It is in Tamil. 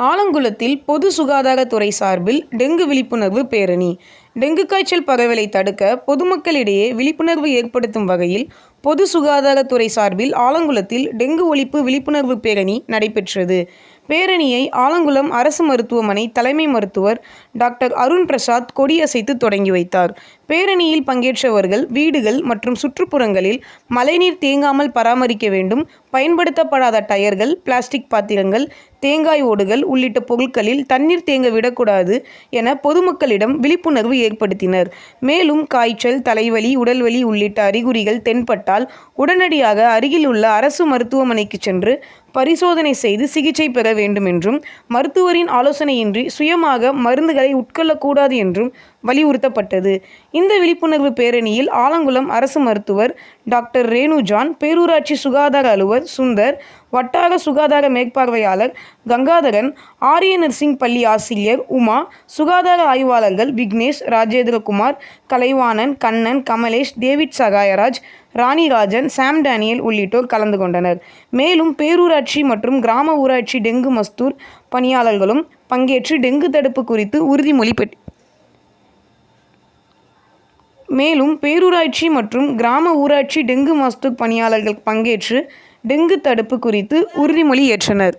ஆலங்குளத்தில் பொது சுகாதாரத்துறை சார்பில் டெங்கு விழிப்புணர்வு பேரணி. டெங்கு காய்ச்சல் பரவலை தடுக்க பொதுமக்களிடையே விழிப்புணர்வு ஏற்படுத்தும் வகையில் பொது சுகாதாரத்துறை சார்பில் ஆலங்குளத்தில் டெங்கு ஒழிப்பு விழிப்புணர்வு பேரணி நடைபெற்றது. பேரணியை ஆலங்குளம் அரசு மருத்துவமனை தலைமை மருத்துவர் டாக்டர் அருண் பிரசாத் கொடியசைத்து தொடங்கி வைத்தார். பேரணியில் பங்கேற்றவர்கள் வீடுகள் மற்றும் சுற்றுப்புறங்களில் மழைநீர் தேங்காமல் பராமரிக்க வேண்டும், பயன்படுத்தப்படாத டயர்கள், பிளாஸ்டிக் பாத்திரங்கள், தேங்காய் ஓடுகள் உள்ளிட்ட பொருட்களில் தண்ணீர் தேங்க விடக்கூடாது என பொதுமக்களிடம் விழிப்புணர்வு ஏற்படுத்தினர். மேலும் காய்ச்சல், தலைவலி, உடல்வலி உள்ளிட்ட அறிகுறிகள் தென்பட்டால் உடனடியாக அருகில் உள்ள அரசு மருத்துவமனைக்கு சென்று பரிசோதனை செய்து சிகிச்சை பெற வேண்டும் என்றும், மருத்துவரின் ஆலோசனையின்றி சுயமாக மருந்துகளை உட்கொள்ளக்கூடாது என்றும் வலியுறுத்தப்பட்டது. இந்த விழிப்புணர்வு பேரணியில் ஆலங்குளம் அரசு மருத்துவர் டாக்டர் ரேணு ஜான், பேரூராட்சி சுகாதார அலுவலர் சுந்தர், வட்டார சுகாதார மேற்பார்வையாளர் கங்காதரன், ஆரிய நர்சிங் பள்ளி ஆசிரியர் உமா, சுகாதார ஆய்வாளர்கள் விக்னேஷ், ராஜேந்திரகுமார், கலைவாணன், கண்ணன், கமலேஷ், டேவிட் சகாயராஜ், ராணிராஜன், சாம் டேனியல் உள்ளிட்டோர் கலந்து கொண்டனர். மேலும் பேரூராட்சி மற்றும் கிராம ஊராட்சி டெங்கு மஸ்தூர் பணியாளர்களும் பங்கேற்று டெங்கு தடுப்பு குறித்து உறுதிமொழி மேலும் பேரூராட்சி மற்றும் கிராம ஊராட்சி டெங்கு மஸ்தூர் பணியாளர்கள் பங்கேற்று டெங்கு தடுப்பு குறித்து உறுதிமொழி ஏற்றனர்.